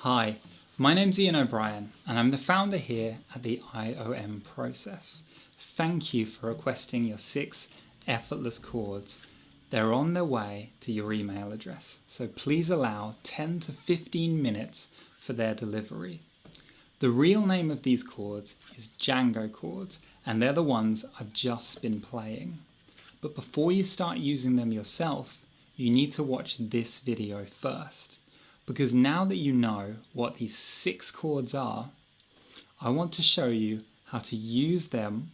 Hi, my name's Ian O'Brien and I'm the founder here at the IOM process. Thank you for requesting your 6 effortless chords. They're on their way to your email address, so please allow 10 to 15 minutes for their delivery. The real name of these chords is Django chords, and they're the ones I've just been playing. But before you start using them yourself, you need to watch this video first. Because now that you know what these 6 chords are, I want to show you how to use them,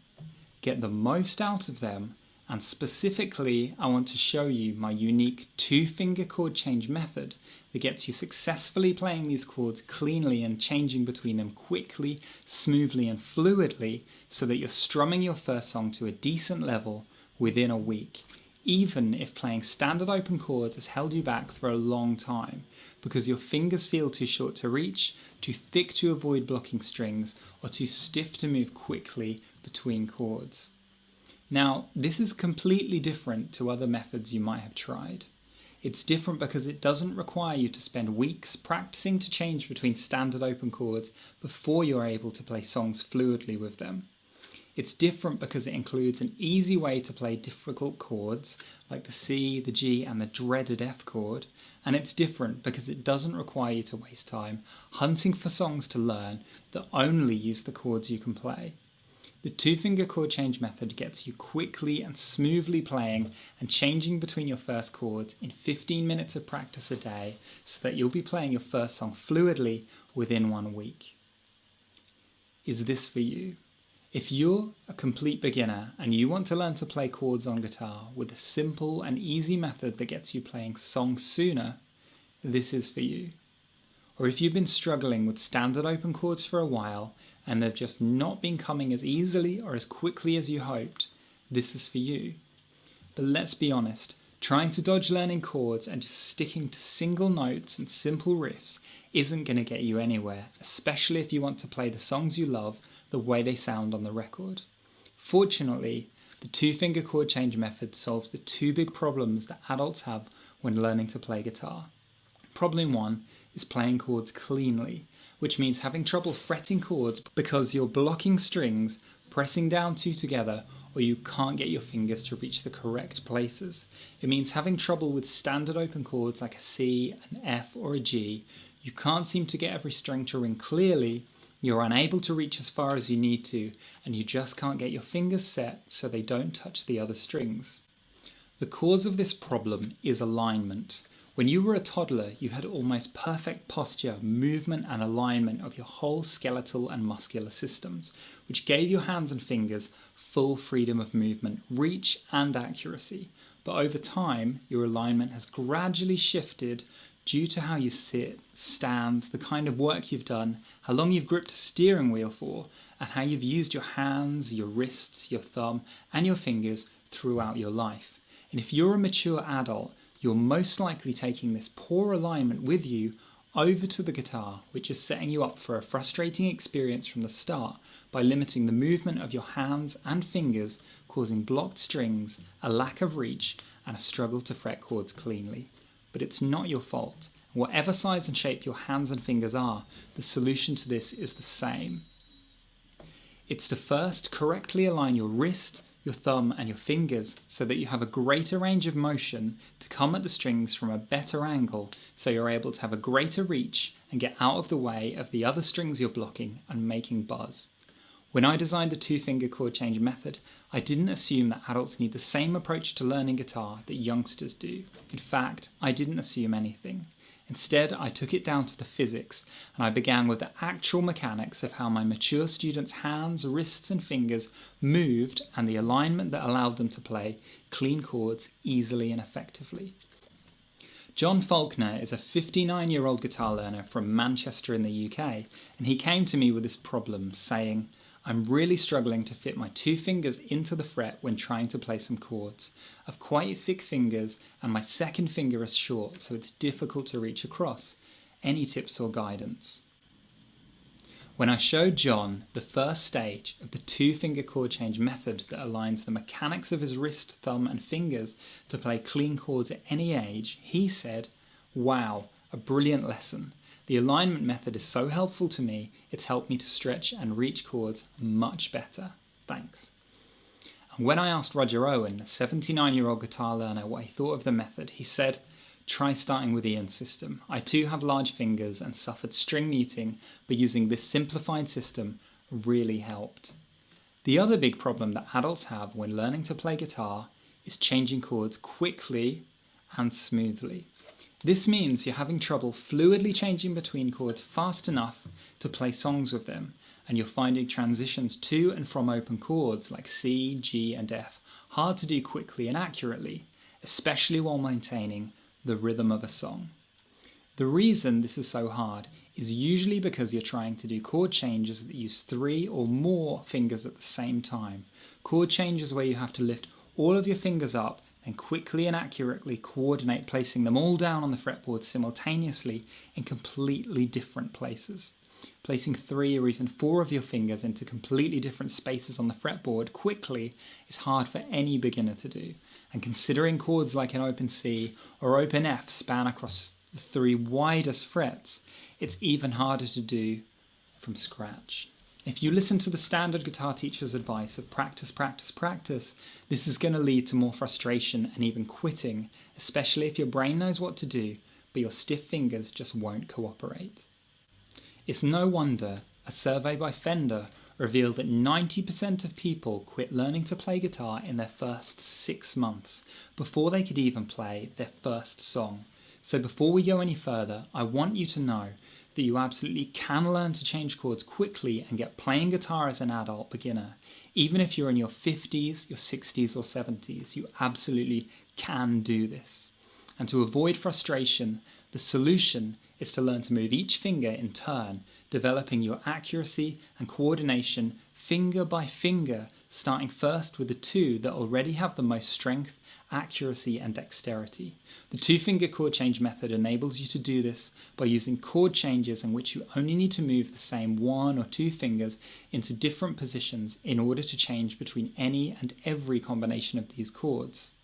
get the most out of them, and specifically I want to show you my unique 2-finger chord change method that gets you successfully playing these chords cleanly and changing between them quickly, smoothly and fluidly so that you're strumming your first song to a decent level within a week, even if playing standard open chords has held you back for a long time because your fingers feel too short to reach, too thick to avoid blocking strings, or too stiff to move quickly between chords. Now, this is completely different to other methods you might have tried. It's different because it doesn't require you to spend weeks practicing to change between standard open chords before you're able to play songs fluidly with them. It's different because it includes an easy way to play difficult chords like the C, the G and the dreaded F chord, and it's different because it doesn't require you to waste time hunting for songs to learn that only use the chords you can play. The 2-finger chord change method gets you quickly and smoothly playing and changing between your first chords in 15 minutes of practice a day so that you'll be playing your first song fluidly within 1 week. Is this for you? If you're a complete beginner and you want to learn to play chords on guitar with a simple and easy method that gets you playing songs sooner, this is for you. Or if you've been struggling with standard open chords for a while and they've just not been coming as easily or as quickly as you hoped, this is for you. But let's be honest, trying to dodge learning chords and just sticking to single notes and simple riffs isn't going to get you anywhere, especially if you want to play the songs you love the way they sound on the record. Fortunately, the 2-finger chord change method solves the 2 big problems that adults have when learning to play guitar. Problem 1 is playing chords cleanly, which means having trouble fretting chords because you're blocking strings, pressing down 2 together, or you can't get your fingers to reach the correct places. It means having trouble with standard open chords like a C, an F or a G. You can't seem to get every string to ring clearly, you're unable to reach as far as you need to, and you just can't get your fingers set so they don't touch the other strings. The cause of this problem is alignment. When you were a toddler, you had almost perfect posture, movement and alignment of your whole skeletal and muscular systems, which gave your hands and fingers full freedom of movement, reach and accuracy. But over time, your alignment has gradually shifted due to how you sit, stand, the kind of work you've done, how long you've gripped a steering wheel for, and how you've used your hands, your wrists, your thumb, and your fingers throughout your life. And if you're a mature adult, you're most likely taking this poor alignment with you over to the guitar, which is setting you up for a frustrating experience from the start by limiting the movement of your hands and fingers, causing blocked strings, a lack of reach, and a struggle to fret chords cleanly. But it's not your fault. Whatever size and shape your hands and fingers are, the solution to this is the same. It's to first correctly align your wrist, your thumb and your fingers so that you have a greater range of motion to come at the strings from a better angle so you're able to have a greater reach and get out of the way of the other strings you're blocking and making buzz. When I designed the 2-finger chord change method, I didn't assume that adults need the same approach to learning guitar that youngsters do. In fact, I didn't assume anything. Instead, I took it down to the physics, and I began with the actual mechanics of how my mature students' hands, wrists and fingers moved and the alignment that allowed them to play clean chords easily and effectively. John Faulkner is a 59-year-old guitar learner from Manchester in the UK, and he came to me with this problem, saying, "I'm really struggling to fit my 2 fingers into the fret when trying to play some chords. I've quite thick fingers and my second finger is short, so it's difficult to reach across. Any tips or guidance?" When I showed John the first stage of the 2-finger chord change method that aligns the mechanics of his wrist, thumb and fingers to play clean chords at any age, he said, "Wow, a brilliant lesson. The alignment method is so helpful to me, it's helped me to stretch and reach chords much better. Thanks. And when I asked Roger Owen, a 79-year-old guitar learner, what he thought of the method, he said, "Try starting with Ian's system. I too have large fingers and suffered string muting, but using this simplified system really helped." The other big problem that adults have when learning to play guitar is changing chords quickly and smoothly. This means you're having trouble fluidly changing between chords fast enough to play songs with them, and you're finding transitions to and from open chords like C, G and F hard to do quickly and accurately, especially while maintaining the rhythm of a song. The reason this is so hard is usually because you're trying to do chord changes that use 3 or more fingers at the same time. Chord changes where you have to lift all of your fingers up and quickly and accurately coordinate placing them all down on the fretboard simultaneously in completely different places. Placing 3 or even 4 of your fingers into completely different spaces on the fretboard quickly is hard for any beginner to do, and considering chords like an open C or open F span across the 3 widest frets, it's even harder to do from scratch. If you listen to the standard guitar teacher's advice of practice, practice, practice, this is going to lead to more frustration and even quitting, especially if your brain knows what to do, but your stiff fingers just won't cooperate. It's no wonder a survey by Fender revealed that 90% of people quit learning to play guitar in their first 6 months, before they could even play their first song. So before we go any further, I want you to know that you absolutely can learn to change chords quickly and get playing guitar as an adult beginner. Even if you're in your 50s, your 60s or 70s, you absolutely can do this. And to avoid frustration, the solution is to learn to move each finger in turn, developing your accuracy and coordination finger by finger, starting first with the 2 that already have the most strength, accuracy and dexterity. The 2-finger chord change method enables you to do this by using chord changes in which you only need to move the same 1 or 2 fingers into different positions in order to change between any and every combination of these chords.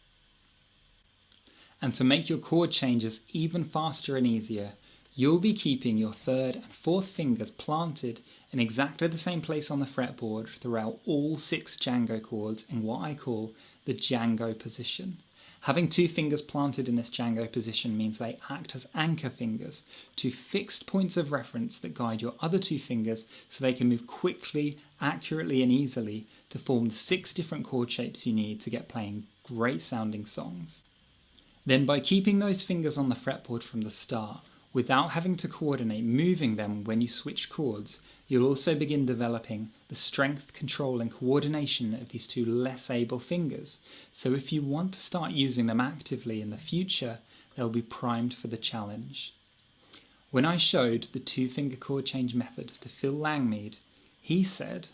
And to make your chord changes even faster and easier, you'll be keeping your 3rd and 4th fingers planted in exactly the same place on the fretboard throughout all 6 Django chords in what I call the Django position. Having 2 fingers planted in this Django position means they act as anchor fingers, 2 fixed points of reference that guide your other 2 fingers so they can move quickly, accurately and easily to form the 6 different chord shapes you need to get playing great sounding songs. Then by keeping those fingers on the fretboard from the start, without having to coordinate moving them when you switch chords, you'll also begin developing the strength, control and coordination of these 2 less able fingers. So if you want to start using them actively in the future, they'll be primed for the challenge. When I showed the 2-finger chord change method to Phil Langmead, he said,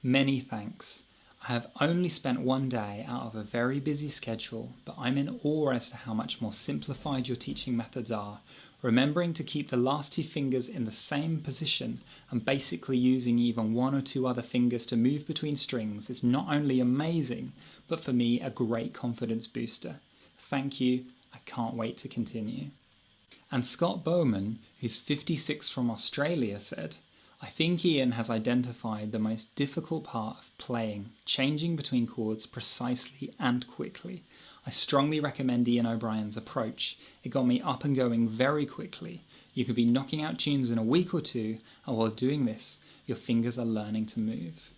"Many thanks. I have only spent 1 day out of a very busy schedule, but I'm in awe as to how much more simplified your teaching methods are. Remembering to keep the last 2 fingers in the same position and basically using even 1 or 2 other fingers to move between strings is not only amazing, but for me a great confidence booster. Thank you, I can't wait to continue." And Scott Bowman, who's 56 from Australia, said, "I think Ian has identified the most difficult part of playing, changing between chords precisely and quickly. I strongly recommend Ian O'Brien's approach. It got me up and going very quickly. You could be knocking out tunes in a week or 2, and while doing this, your fingers are learning to move."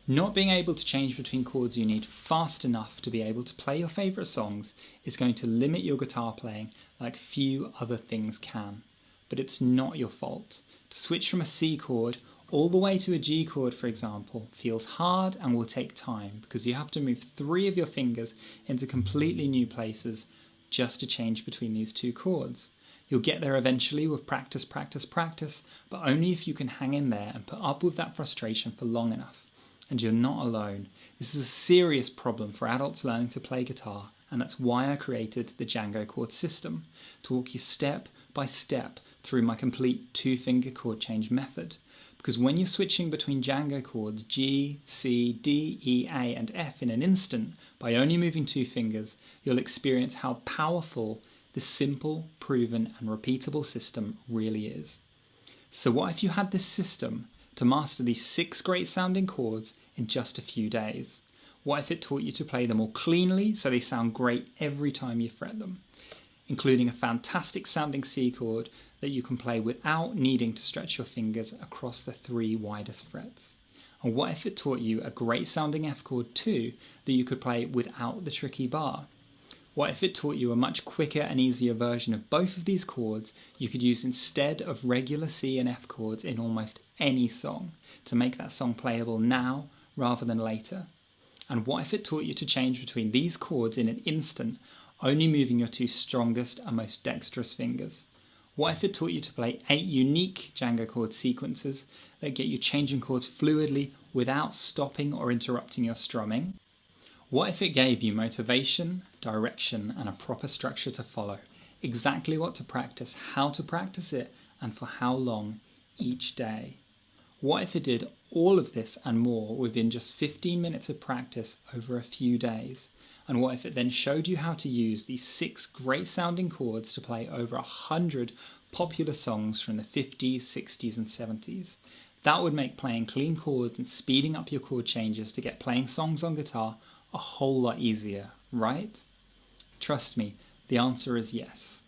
Not being able to change between chords you need fast enough to be able to play your favourite songs is going to limit your guitar playing like few other things can. But it's not your fault. To switch from a C chord all the way to a G chord, for example, feels hard and will take time because you have to move 3 of your fingers into completely new places just to change between these 2 chords. You'll get there eventually with practice, practice, practice, but only if you can hang in there and put up with that frustration for long enough. And you're not alone. This is a serious problem for adults learning to play guitar, and that's why I created the Django chord system, to walk you step by step through my complete 2-finger chord change method. Because when you're switching between Django chords G, C, D, E, A and F in an instant, by only moving 2 fingers, you'll experience how powerful this simple, proven and repeatable system really is. So what if you had this system to master these 6 great sounding chords in just a few days? What if it taught you to play them all cleanly so they sound great every time you fret them, including a fantastic sounding C chord that you can play without needing to stretch your fingers across the 3 widest frets? And what if it taught you a great sounding F chord too that you could play without the tricky bar? What if it taught you a much quicker and easier version of both of these chords you could use instead of regular C and F chords in almost any song to make that song playable now rather than later? And what if it taught you to change between these chords in an instant, only moving your 2 strongest and most dexterous fingers? What if it taught you to play 8 unique Django chord sequences that get you changing chords fluidly without stopping or interrupting your strumming? What if it gave you motivation, direction, and a proper structure to follow, exactly what to practice, how to practice it, and for how long each day? What if it did all of this and more within just 15 minutes of practice over a few days? And what if it then showed you how to use these 6 great sounding chords to play over 100 popular songs from the 50s, 60s, and 70s? That would make playing clean chords and speeding up your chord changes to get playing songs on guitar a whole lot easier, right? Trust me, the answer is yes.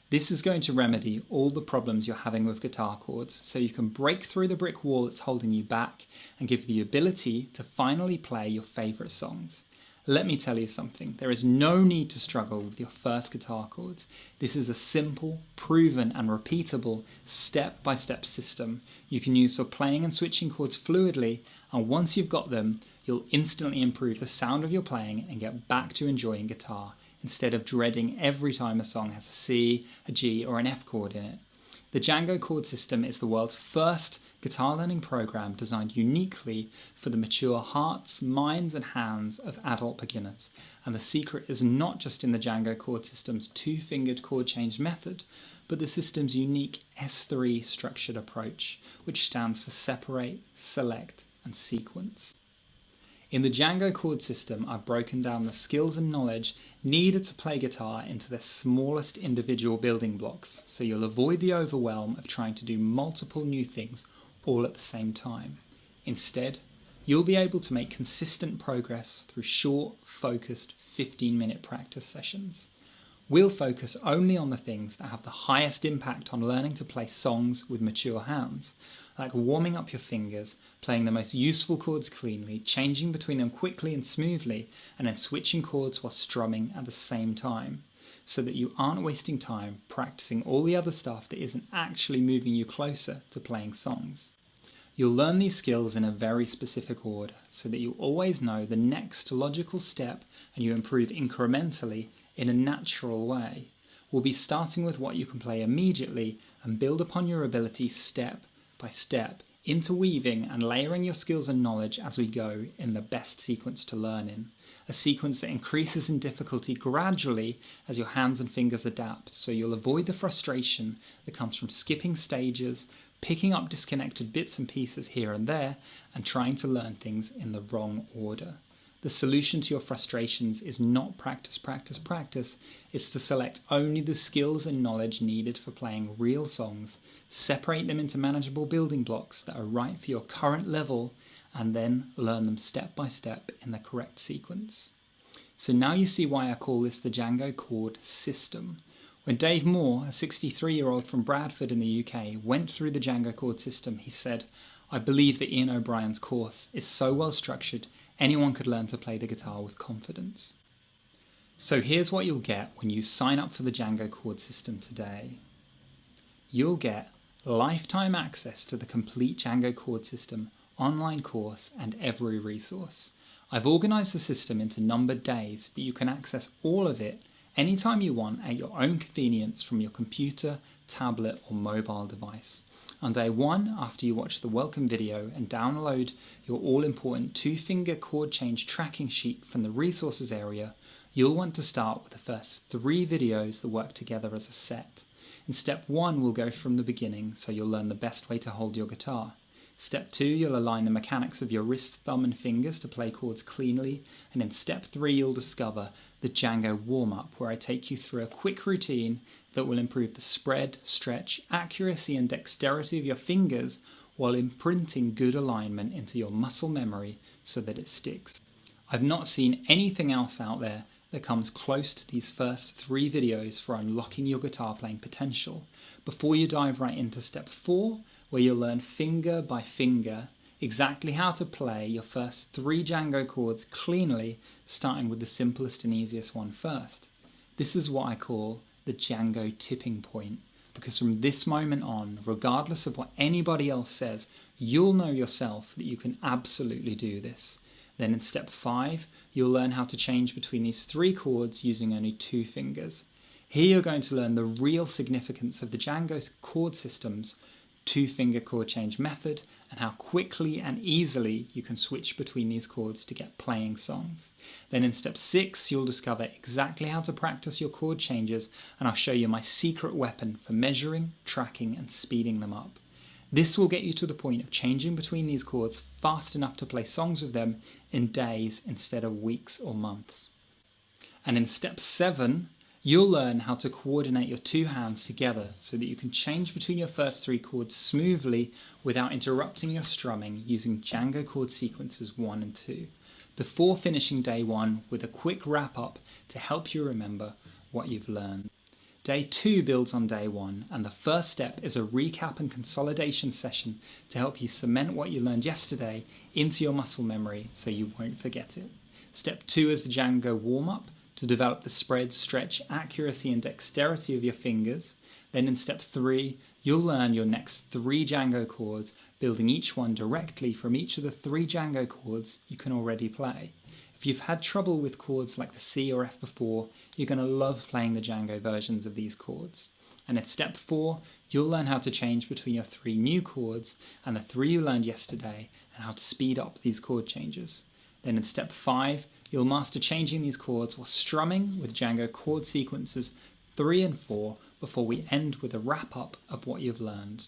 This is going to remedy all the problems you're having with guitar chords, so you can break through the brick wall that's holding you back and give the ability to finally play your favourite songs. Let me tell you something, there is no need to struggle with your first guitar chords. This is a simple, proven and repeatable step-by-step system you can use for playing and switching chords fluidly, and once you've got them, you'll instantly improve the sound of your playing and get back to enjoying guitar, instead of dreading every time a song has a C, a G or an F chord in it. The Django chord system is the world's first guitar learning program designed uniquely for the mature hearts, minds and hands of adult beginners. And the secret is not just in the Django chord system's 2-fingered chord change method, but the system's unique S3 structured approach, which stands for separate, select and sequence. In the Django chord system, I've broken down the skills and knowledge needed to play guitar into their smallest individual building blocks, so you'll avoid the overwhelm of trying to do multiple new things all at the same time. Instead, you'll be able to make consistent progress through short, focused 15-minute practice sessions. We'll focus only on the things that have the highest impact on learning to play songs with mature hands, like warming up your fingers, playing the most useful chords cleanly, changing between them quickly and smoothly, and then switching chords while strumming at the same time, so that you aren't wasting time practicing all the other stuff that isn't actually moving you closer to playing songs. You'll learn these skills in a very specific order, so that you always know the next logical step and you improve incrementally in a natural way. We'll be starting with what you can play immediately and build upon your ability step by step, interweaving and layering your skills and knowledge as we go in the best sequence to learn in. A sequence that increases in difficulty gradually as your hands and fingers adapt, so you'll avoid the frustration that comes from skipping stages, picking up disconnected bits and pieces here and there, and trying to learn things in the wrong order. The solution to your frustrations is not practice, practice, practice. It's to select only the skills and knowledge needed for playing real songs, separate them into manageable building blocks that are right for your current level, and then learn them step by step in the correct sequence. So now you see why I call this the Django chord system. When Dave Moore, a 63-year-old from Bradford in the UK, went through the Django chord system, he said, "I believe that Ian O'Brien's course is so well structured anyone could learn to play the guitar with confidence." So here's what you'll get when you sign up for the Django chord system today. You'll get lifetime access to the complete Django chord system, online course and every resource. I've organised the system into numbered days, but you can access all of it anytime you want at your own convenience from your computer, tablet or mobile device. On day 1, after you watch the welcome video and download your all-important 2-finger chord change tracking sheet from the resources area, you'll want to start with the first 3 videos that work together as a set. In step 1, we'll go from the beginning, so you'll learn the best way to hold your guitar. Step 2, you'll align the mechanics of your wrist, thumb and fingers to play chords cleanly. And in step 3, you'll discover the Django warm-up, where I take you through a quick routine that will improve the spread, stretch, accuracy and dexterity of your fingers while imprinting good alignment into your muscle memory so that it sticks. I've not seen anything else out there that comes close to these first 3 videos for unlocking your guitar playing potential before you dive right into step 4, where you'll learn finger by finger exactly how to play your first 3 Django chords cleanly, starting with the simplest and easiest one first. This is what I call the Django tipping point, because from this moment on, regardless of what anybody else says, you'll know yourself that you can absolutely do this. Then in step 5, you'll learn how to change between these 3 chords using only 2 fingers. Here you're going to learn the real significance of the Django chord system's 2-finger chord change method and how quickly and easily you can switch between these chords to get playing songs. Then in step 6, you'll discover exactly how to practice your chord changes, and I'll show you my secret weapon for measuring, tracking and speeding them up. This will get you to the point of changing between these chords fast enough to play songs with them in days instead of weeks or months. And in step 7, you'll learn how to coordinate your 2 hands together so that you can change between your first 3 chords smoothly without interrupting your strumming using Django chord sequences 1 and 2, before finishing day 1 with a quick wrap up to help you remember what you've learned. Day 2 builds on day 1, and the first step is a recap and consolidation session to help you cement what you learned yesterday into your muscle memory so you won't forget it. Step 2 is the Django warm-up to develop the spread, stretch, accuracy and dexterity of your fingers. Then in step 3, you'll learn your next 3 Django chords, building each one directly from each of the 3 Django chords you can already play. If you've had trouble with chords like the C or F before, you're going to love playing the Django versions of these chords. And in step 4, you'll learn how to change between your 3 new chords and the 3 you learned yesterday and how to speed up these chord changes. Then in step 5, you'll master changing these chords while strumming with Django chord sequences 3 and 4 before we end with a wrap-up of what you've learned.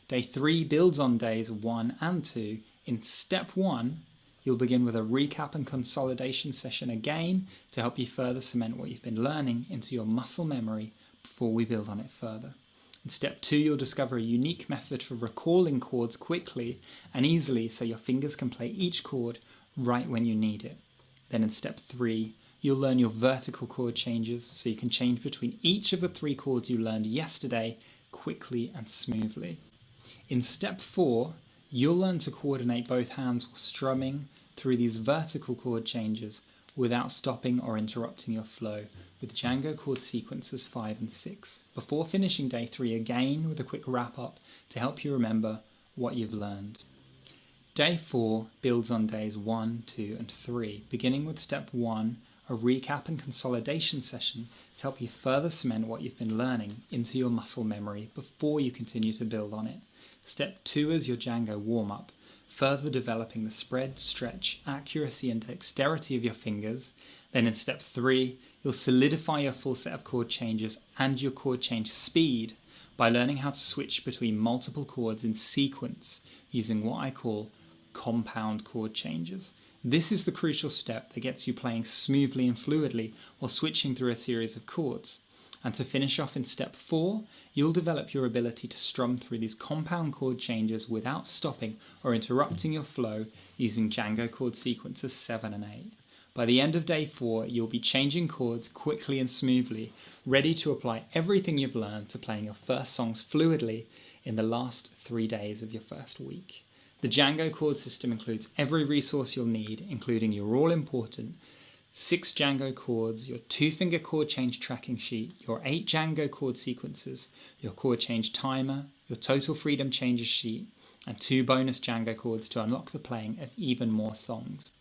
Day 3 builds on days 1 and 2. In step 1, you'll begin with a recap and consolidation session again to help you further cement what you've been learning into your muscle memory before we build on it further. In step 2, you'll discover a unique method for recalling chords quickly and easily so your fingers can play each chord right when you need it. Then in step 3, you'll learn your vertical chord changes so you can change between each of the 3 chords you learned yesterday quickly and smoothly. In step 4, you'll learn to coordinate both hands while strumming through these vertical chord changes without stopping or interrupting your flow with Django chord sequences 5 and 6, before finishing day 3 again with a quick wrap up to help you remember what you've learned. Day 4 builds on days 1, 2 and 3, beginning with step 1, a recap and consolidation session to help you further cement what you've been learning into your muscle memory before you continue to build on it. Step 2 is your Django warm-up, further developing the spread, stretch, accuracy and dexterity of your fingers. Then in step 3, you'll solidify your full set of chord changes and your chord change speed by learning how to switch between multiple chords in sequence using what I call compound chord changes. This is the crucial step that gets you playing smoothly and fluidly while switching through a series of chords. And to finish off in step 4, you'll develop your ability to strum through these compound chord changes without stopping or interrupting your flow using Django chord sequences 7 and 8. By the end of day 4, you'll be changing chords quickly and smoothly, ready to apply everything you've learned to playing your first songs fluidly in the last 3 days of your first week. The Django chord system includes every resource you'll need, including your all-important 6 Django chords, your 2-finger chord change tracking sheet, your 8 Django chord sequences, your chord change timer, your total freedom changes sheet, and 2 bonus Django chords to unlock the playing of even more songs.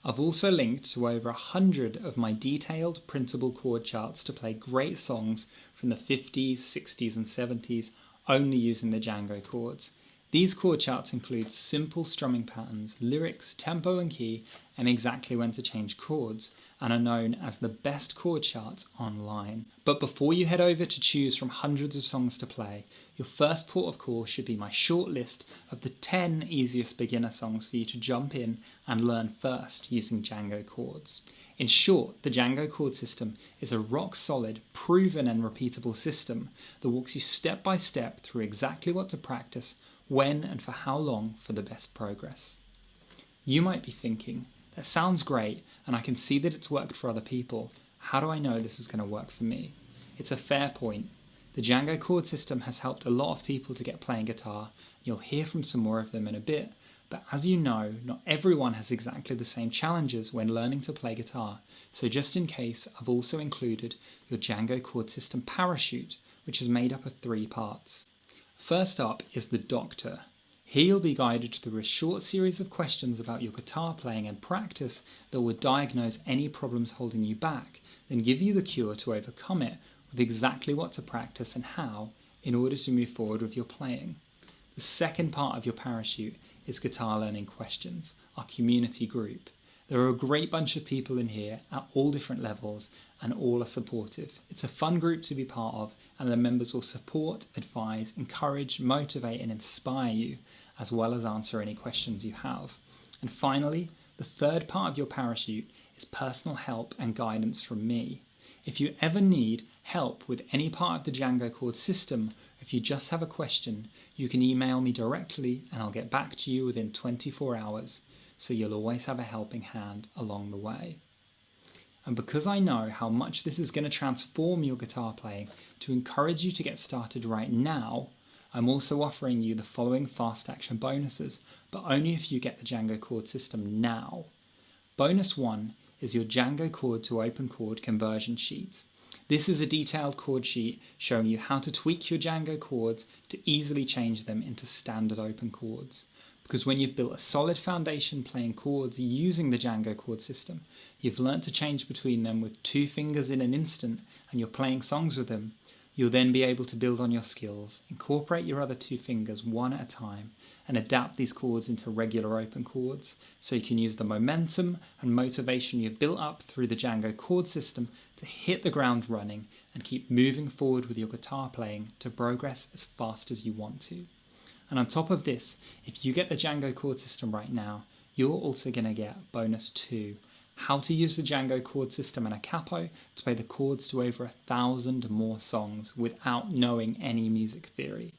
I've also linked to over 100 of my detailed printable chord charts to play great songs from the 50s, 60s and 70s only using the Django chords. These chord charts include simple strumming patterns, lyrics, tempo and key, and exactly when to change chords, and are known as the best chord charts online. But before you head over to choose from hundreds of songs to play, your first port of call should be my short list of the 10 easiest beginner songs for you to jump in and learn first using Django chords. In short, the Django chord system is a rock-solid, proven and repeatable system that walks you step by step through exactly what to practice, when and for how long for the best progress. You might be thinking, that sounds great and I can see that it's worked for other people. How do I know this is going to work for me? It's a fair point. The Django chord system has helped a lot of people to get playing guitar. You'll hear from some more of them in a bit, but as you know, not everyone has exactly the same challenges when learning to play guitar. So just in case, I've also included your Django chord system parachute, which is made up of 3 parts. First up is the doctor. Here you'll be guided through a short series of questions about your guitar playing and practice that will diagnose any problems holding you back, then give you the cure to overcome it with exactly what to practice and how in order to move forward with your playing. The second part of your parachute is Guitar Learning Questions, our community group. There are a great bunch of people in here at all different levels and all are supportive. It's a fun group to be part of, and the members will support, advise, encourage, motivate and inspire you, as well as answer any questions you have. And finally, the third part of your parachute is personal help and guidance from me. If you ever need help with any part of the Django chord system, if you just have a question, you can email me directly and I'll get back to you within 24 hours, so you'll always have a helping hand along the way. And because I know how much this is going to transform your guitar playing, to encourage you to get started right now, I'm also offering you the following fast action bonuses, but only if you get the Django chord system now. Bonus 1 is your Django chord to open chord conversion sheet. This is a detailed chord sheet showing you how to tweak your Django chords to easily change them into standard open chords. Because when you've built a solid foundation playing chords using the Django chord system, you've learnt to change between them with 2 fingers in an instant and you're playing songs with them, you'll then be able to build on your skills, incorporate your other 2 fingers one at a time, and adapt these chords into regular open chords, so you can use the momentum and motivation you've built up through the Django chord system to hit the ground running and keep moving forward with your guitar playing to progress as fast as you want to. And on top of this, if you get the Django chord system right now, you're also going to get bonus 2, how to use the Django chord system and a capo to play the chords to over 1,000 more songs without knowing any music theory.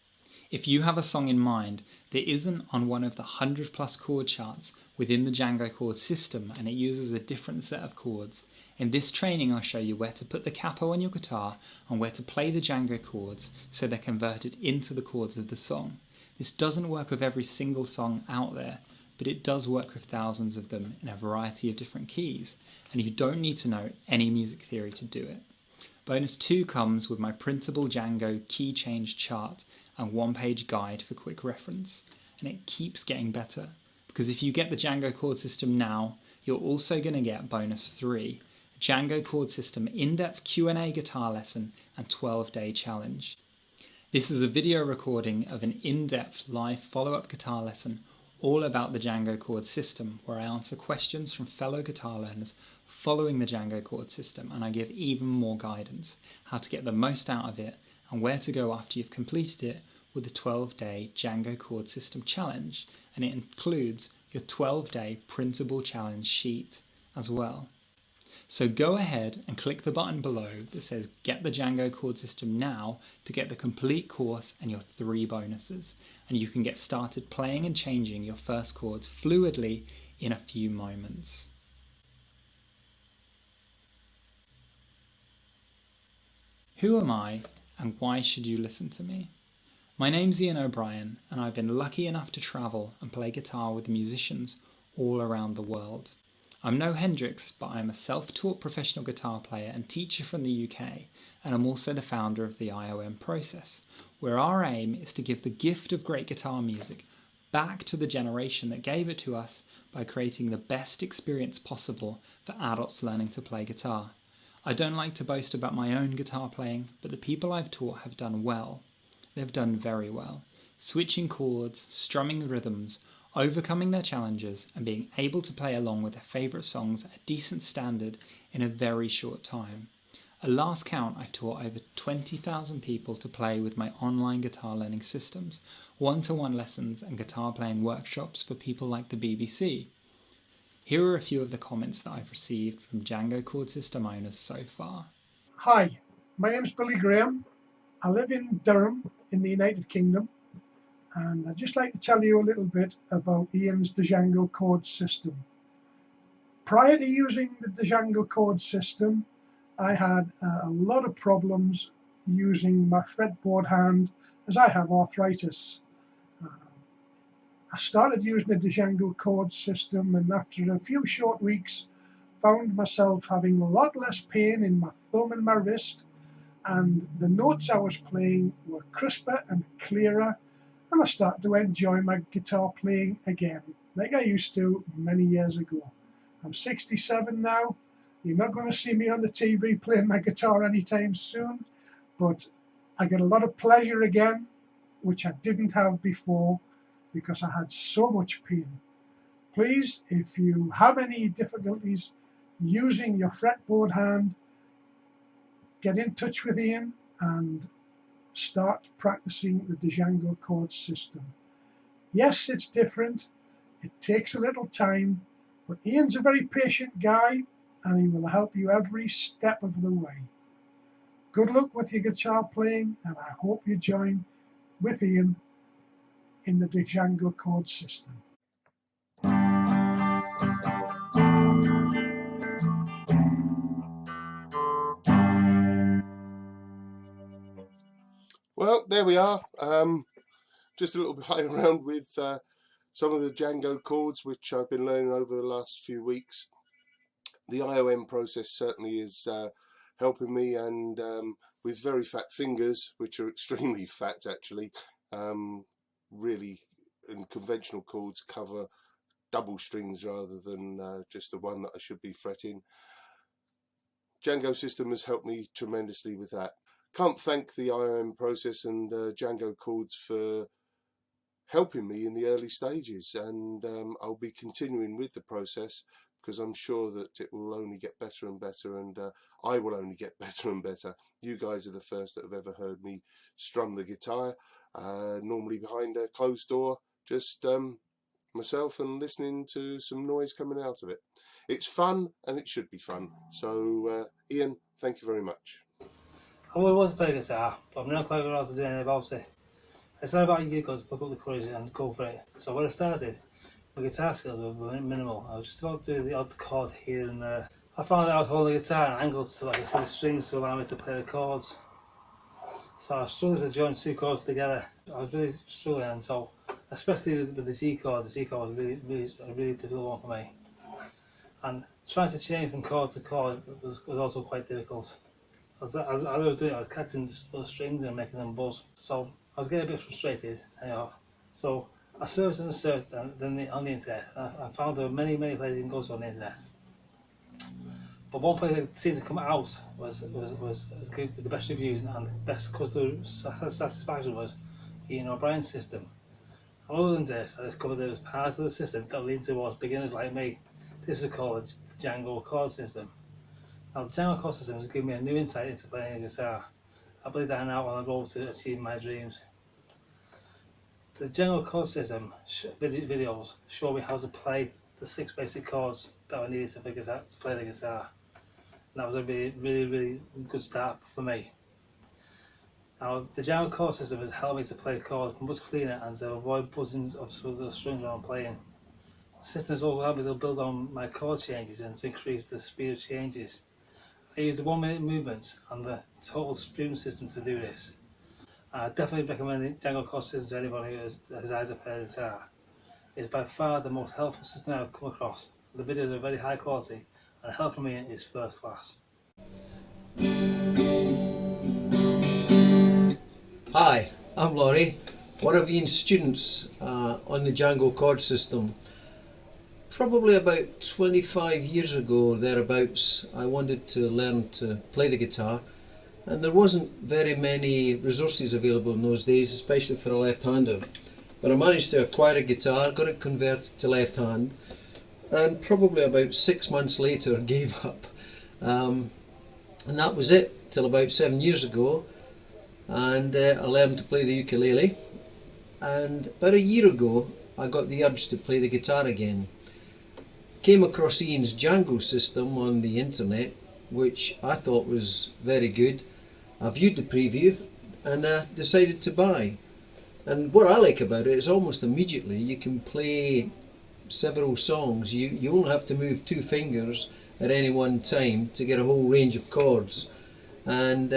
If you have a song in mind that isn't on one of the 100+ chord charts within the Django chord system and it uses a different set of chords, in this training I'll show you where to put the capo on your guitar and where to play the Django chords so they're converted into the chords of the song. This doesn't work with every single song out there, but it does work with thousands of them in a variety of different keys, and you don't need to know any music theory to do it. Bonus 2 comes with my printable Django key change chart and 1-page guide for quick reference, and it keeps getting better, because if you get the Django chord system now, you're also going to get bonus 3, a Django chord system in-depth Q&A guitar lesson and 12-day challenge. This is a video recording of an in-depth live follow-up guitar lesson all about the Django chord system, where I answer questions from fellow guitar learners following the Django chord system, and I give even more guidance, how to get the most out of it and where to go after you've completed it with the 12-day Django chord system challenge, and it includes your 12-day printable challenge sheet as well. So go ahead and click the button below that says Get the Django chord system now to get the complete course and your 3 bonuses, and you can get started playing and changing your first chords fluidly in a few moments. Who am I and why should you listen to me? My name's Ian O'Brien and I've been lucky enough to travel and play guitar with musicians all around the world. I'm no Hendrix, but I'm a self-taught professional guitar player and teacher from the UK, and I'm also the founder of the IOM process, where our aim is to give the gift of great guitar music back to the generation that gave it to us by creating the best experience possible for adults learning to play guitar. I don't like to boast about my own guitar playing, but the people I've taught have done well. They've done very well. switching chords, strumming rhythms, overcoming their challenges, and being able to play along with their favourite songs at a decent standard in a very short time. At last count, I've taught over 20,000 people to play with my online guitar learning systems, one-to-one lessons and guitar playing workshops for people like the BBC. Here are a few of the comments that I've received from Django chord system owners so far. Hi, my name's Billy Graham. I live in Durham in the United Kingdom, and I'd just like to tell you a little bit about Ian's Django chord system. Prior to using the Django chord system, I had a lot of problems using my fretboard hand as I have arthritis. I started using the Django chord system, and after a few short weeks found myself having a lot less pain in my thumb and my wrist, and the notes I was playing were crisper and clearer, and I started to enjoy my guitar playing again like I used to many years ago. I'm 67 now. You're not going to see me on the TV playing my guitar anytime soon, but I get a lot of pleasure again, which I didn't have before because I had so much pain. Please, if you have any difficulties using your fretboard hand, get in touch with Ian and start practicing the Django chord system. Yes, it's different. It takes a little time, but Ian's a very patient guy and he will help you every step of the way. Good luck with your guitar playing, and I hope you join with Ian in the Django chord system. Well, there we are. Just a little bit playing around with some of the Django chords, which I've been learning over the last few weeks. The IOM process certainly is helping me, and with very fat fingers, which are extremely fat actually, really, and conventional chords cover double strings rather than just the one that I should be fretting. Django system has helped me tremendously with that. Can't thank the IOM process and Django chords for helping me in the early stages, and I'll be continuing with the process because I'm sure that it will only get better and better, and I will only get better and better. You guys are the first that have ever heard me strum the guitar, normally behind a closed door, just myself and listening to some noise coming out of it. It's fun, and it should be fun. So Ian, thank you very much. I always wanted to play guitar, but I'm not quite sure how to do anything about it. I started about a year ago to pick up the courage and go for it. So when I started, my guitar skills were minimal. I was just about to do the odd chord here and there. I found out I was holding the guitar at angles to, like I said, the strings to allow me to play the chords. So I was struggling to join two chords together. I was really struggling, and so especially with the G chord was a really difficult one for me. And trying to change from chord to chord was also quite difficult. As I was doing it, I was catching those strings and making them buzz. So I was getting a bit frustrated. So I searched and searched on the internet. I found there were many places you can go to on the internet. But one place that seemed to come out was good with the best reviews and the best customer satisfaction was Ian O'Brien's system. And other than this, I discovered there was parts of the system that lead towards beginners like me. This is called the Django chord system. Now, the Django chord system has given me a new insight into playing a guitar. I believe that I'm now on the road to achieving my dreams. The Django chord system videos show me how to play the 6 basic chords that I needed to play the guitar. And that was a really good start for me. Now, the Django chord system has helped me to play chords much cleaner and to avoid buzzings of the strings when I'm playing. The system has also helped me to build on my chord changes and to increase the speed of changes. I use the 1-minute movements and the total stream system to do this. I definitely recommend the Django chord system to anybody who desires to play the guitar. It is by far the most helpful system I've come across. The videos are very high quality and the help from me is first class. Hi, I'm Laurie, one of Ian's students on the Django chord system. Probably about 25 years ago, thereabouts, I wanted to learn to play the guitar, and there wasn't very many resources available in those days, especially for a left-hander. But I managed to acquire a guitar, got it converted to left hand, and probably about 6 months later gave up. And that was it till about 7 years ago, and I learned to play the ukulele, and about a year ago I got the urge to play the guitar again. Came across Ian's Django system on the internet, which I thought was very good. I viewed the preview and decided to buy. And what I like about it is almost immediately you can play several songs. You only have to move 2 fingers at any one time to get a whole range of chords. And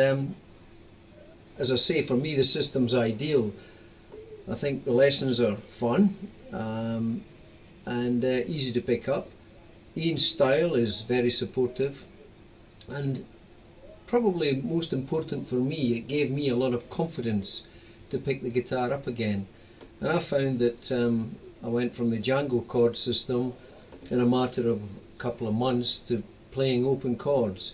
as I say, for me the system's ideal. I think the lessons are fun and easy to pick up. Ian's style is very supportive, and probably most important for me, it gave me a lot of confidence to pick the guitar up again. And I found that I went from the Django chord system in a matter of a couple of months to playing open chords.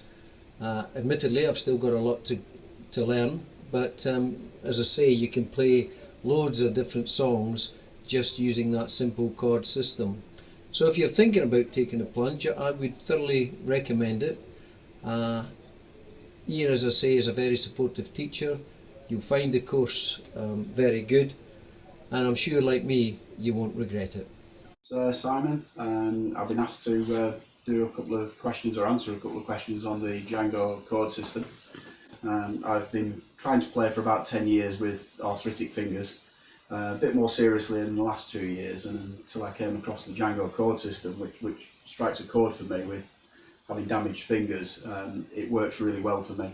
Admittedly, I've still got a lot to learn, but as I say, you can play loads of different songs just using that simple chord system. So if you're thinking about taking a plunge, I would thoroughly recommend it. Ian, as I say, is a very supportive teacher. You'll find the course very good, and I'm sure, like me, you won't regret it. It's Simon, and I've been asked to do a couple of questions, or answer a couple of questions on the Django chord system. I've been trying to play for about 10 years with arthritic fingers, a bit more seriously in the last 2 years, and until I came across the Django chord system, which strikes a chord for me with having damaged fingers. It works really well for me.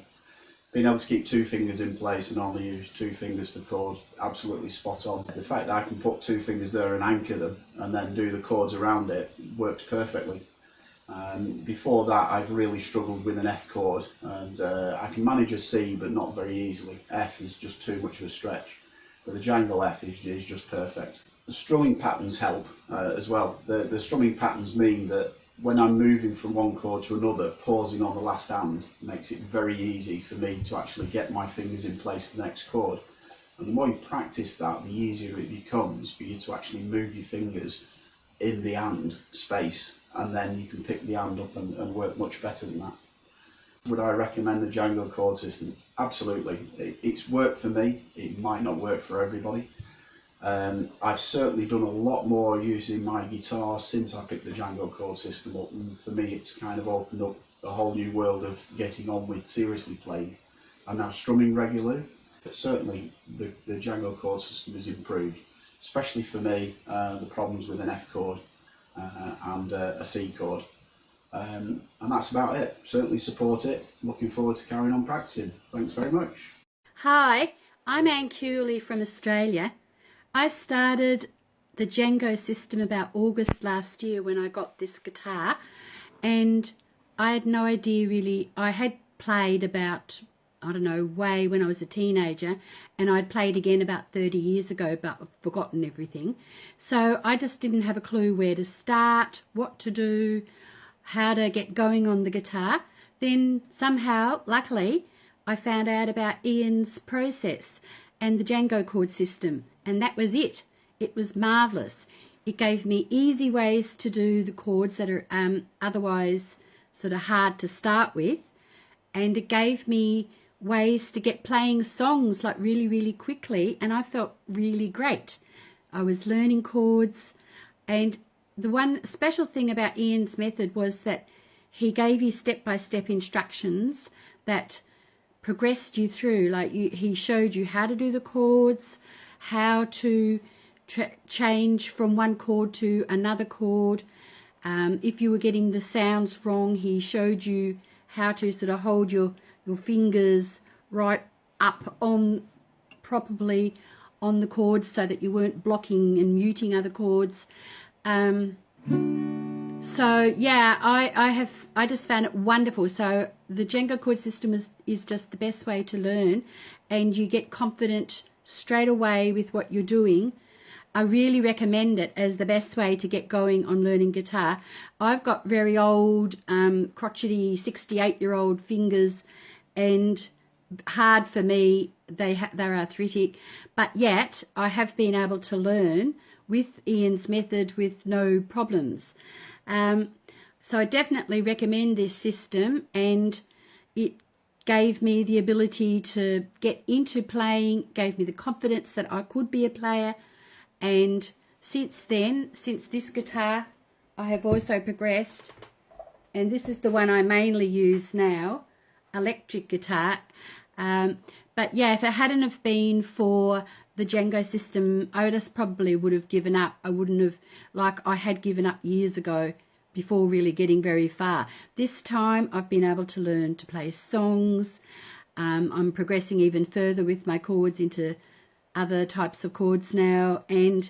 Being able to keep 2 fingers in place and only use 2 fingers for chord, absolutely spot on. The fact that I can put 2 fingers there and anchor them and then do the chords around it works perfectly. Before that, I've really struggled with an F chord, and I can manage a C but not very easily. F is just too much of a stretch, but the Django F is just perfect. The strumming patterns help as well. The strumming patterns mean that when I'm moving from one chord to another, pausing on the last hand makes it very easy for me to actually get my fingers in place for the next chord. And the more you practice that, the easier it becomes for you to actually move your fingers in the hand space, and then you can pick the hand up and work much better than that. Would I recommend the Django chord system? Absolutely. It's worked for me. It might not work for everybody. I've certainly done a lot more using my guitar since I picked the Django chord system up, and for me it's kind of opened up a whole new world of getting on with seriously playing. I'm now strumming regularly, but certainly the Django chord system has improved, especially for me, the problems with an F chord and a C chord. And that's about it. Certainly support it. Looking forward to carrying on practicing. Thanks very much. Hi, I'm Anne Cooley from Australia. I started the Django system about August last year when I got this guitar, and I had no idea really. I had played about, I don't know, way when I was a teenager, and I'd played again about 30 years ago, but I've forgotten everything. So I just didn't have a clue where to start, what to do, how to get going on the guitar. Then somehow, luckily, I found out about Ian's process and the Django chord system, and that was it. It was marvellous. It gave me easy ways to do the chords that are otherwise sort of hard to start with, and it gave me ways to get playing songs like really quickly, and I felt really great. I was learning chords, and the one special thing about Ian's method was that he gave you step-by-step instructions that progressed you through. Like he showed you how to do the chords, how to change from one chord to another chord. If you were getting the sounds wrong, he showed you how to sort of hold your fingers right up on properly on the chords so that you weren't blocking and muting other chords. So yeah, I just found it wonderful. So the Django chord system is just the best way to learn, and you get confident straight away with what you're doing. I really recommend it as the best way to get going on learning guitar. I've got very old, crotchety 68-year-old fingers, and hard for me. They're arthritic, but yet I have been able to learn with Ian's method with no problems. So I definitely recommend this system, and it gave me the ability to get into playing, gave me the confidence that I could be a player. And since then, since this guitar, I have also progressed, and this is the one I mainly use now, electric guitar. But yeah, if it hadn't have been for the Django system, Otis probably would have given up. I wouldn't have, like I had given up years ago before really getting very far. This time I've been able to learn to play songs. I'm progressing even further with my chords into other types of chords now. And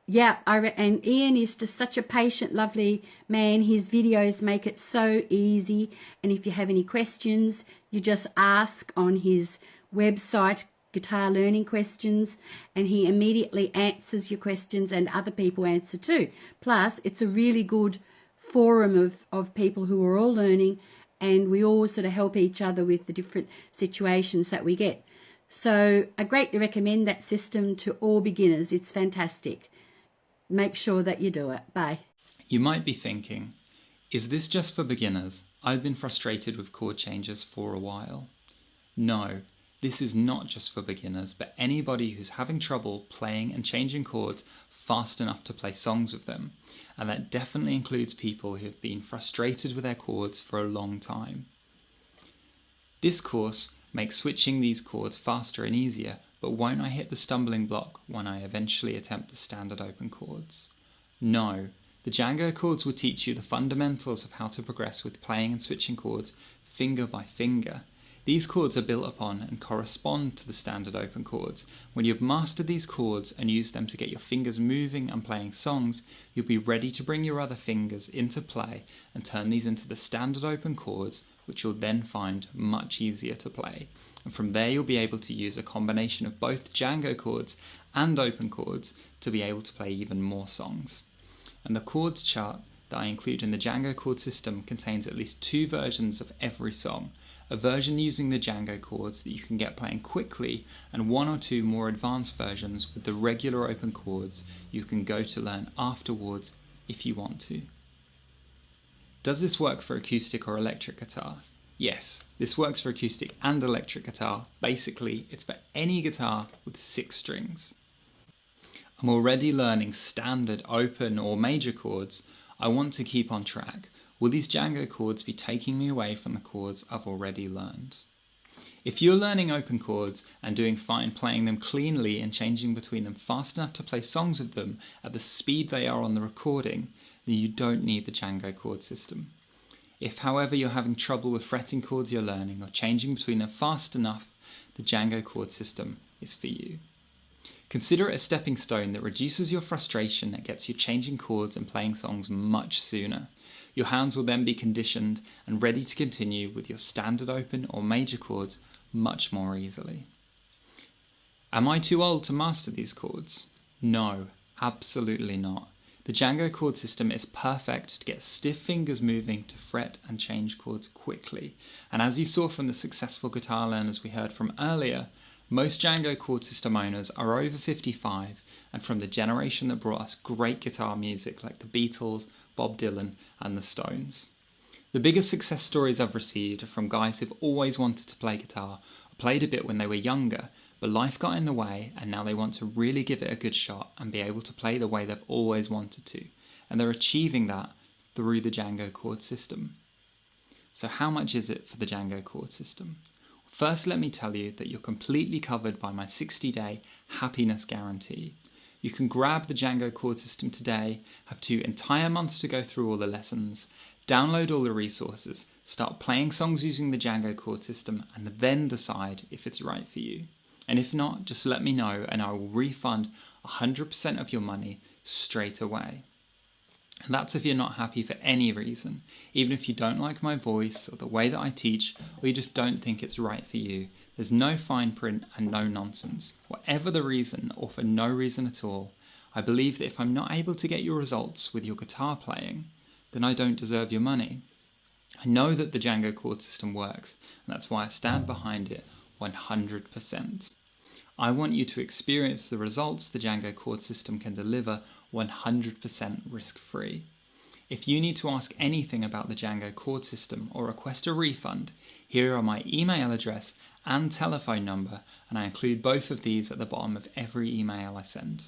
yeah, and Ian is just such a patient, lovely man. His videos make it so easy. And if you have any questions, you just ask on his website, Guitar Learning Questions, and he immediately answers your questions, and other people answer too. Plus, it's a really good forum of people who are all learning, and we all sort of help each other with the different situations that we get. So I greatly recommend that system to all beginners. It's fantastic. Make sure that you do it. Bye. You might be thinking, is this just for beginners? I've been frustrated with chord changes for a while. No, this is not just for beginners, but anybody who's having trouble playing and changing chords fast enough to play songs with them. And that definitely includes people who have been frustrated with their chords for a long time. This course makes switching these chords faster and easier, but won't I hit the stumbling block when I eventually attempt the standard open chords? No, the Django chords will teach you the fundamentals of how to progress with playing and switching chords finger by finger. These chords are built upon and correspond to the standard open chords. When you've mastered these chords and used them to get your fingers moving and playing songs, you'll be ready to bring your other fingers into play and turn these into the standard open chords, which you'll then find much easier to play. And from there you'll be able to use a combination of both Django chords and open chords to be able to play even more songs. And the chords chart that I include in the Django chord system contains at least 2 versions of every song. A version using the Django chords that you can get playing quickly, and 1 or 2 more advanced versions with the regular open chords you can go to learn afterwards if you want to. Does this work for acoustic or electric guitar? Yes, this works for acoustic and electric guitar. Basically, it's for any guitar with 6 strings. I'm already learning standard, open or major chords. I want to keep on track. Will these Django chords be taking me away from the chords I've already learned? If you're learning open chords and doing fine playing them cleanly and changing between them fast enough to play songs with them at the speed they are on the recording, then you don't need the Django chord system. If, however, you're having trouble with fretting chords you're learning or changing between them fast enough, the Django chord system is for you. Consider it a stepping stone that reduces your frustration and gets you changing chords and playing songs much sooner. Your hands will then be conditioned and ready to continue with your standard open or major chords much more easily. Am I too old to master these chords? No, absolutely not. The Django chord system is perfect to get stiff fingers moving to fret and change chords quickly. And as you saw from the successful guitar learners we heard from earlier, most Django chord system owners are over 55 and from the generation that brought us great guitar music like the Beatles, Bob Dylan and the Stones. The biggest success stories I've received are from guys who've always wanted to play guitar or played a bit when they were younger, but life got in the way and now they want to really give it a good shot and be able to play the way they've always wanted to. And they're achieving that through the Django chord system. So how much is it for the Django chord system? First, let me tell you that you're completely covered by my 60-day happiness guarantee. You can grab the Django chord system today, have 2 entire months to go through all the lessons, download all the resources, start playing songs using the Django chord system, and then decide if it's right for you. And if not, just let me know and I will refund 100% of your money straight away. And that's if you're not happy for any reason, even if you don't like my voice or the way that I teach, or you just don't think it's right for you. There's no fine print and no nonsense. Whatever the reason, or for no reason at all, I believe that if I'm not able to get your results with your guitar playing, then I don't deserve your money. I know that the Django chord system works, and that's why I stand behind it 100%. I want you to experience the results the Django chord system can deliver 100% risk-free. If you need to ask anything about the Django chord system or request a refund, here are my email address and telephone number, and I include both of these at the bottom of every email I send.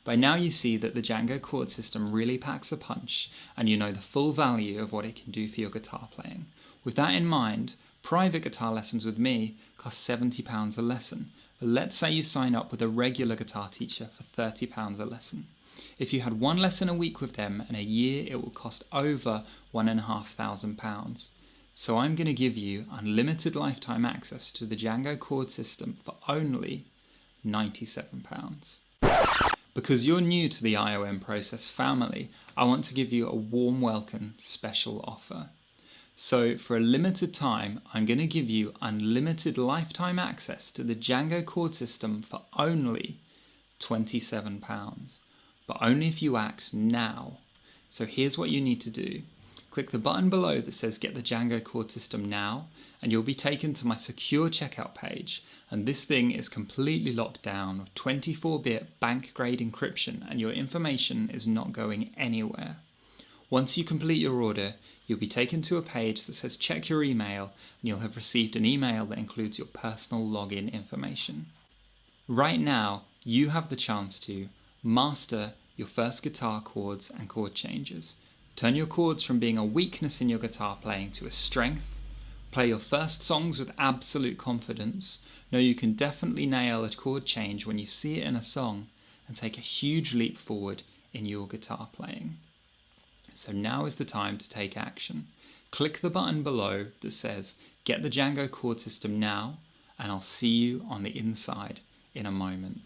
By now you see that the Django chord system really packs a punch, and you know the full value of what it can do for your guitar playing. With that in mind, private guitar lessons with me cost £70 a lesson, but let's say you sign up with a regular guitar teacher for £30 a lesson. If you had one lesson a week with them in a year, it will cost over £1,500. So I'm going to give you unlimited lifetime access to the Django chord system for only £97. Because you're new to the IOM Process family, I want to give you a warm welcome special offer. So for a limited time, I'm going to give you unlimited lifetime access to the Django chord system for only £27. But only if you act now. So here's what you need to do. Click the button below that says Get the Django chord system now, and you'll be taken to my secure checkout page. And this thing is completely locked down with 24-bit bank-grade encryption, and your information is not going anywhere. Once you complete your order, you'll be taken to a page that says check your email, and you'll have received an email that includes your personal login information. Right now, you have the chance to master your first guitar chords and chord changes. Turn your chords from being a weakness in your guitar playing to a strength. Play your first songs with absolute confidence. Know you can definitely nail a chord change when you see it in a song, and take a huge leap forward in your guitar playing. So now is the time to take action. Click the button below that says Get the Django chord system now, and I'll see you on the inside in a moment.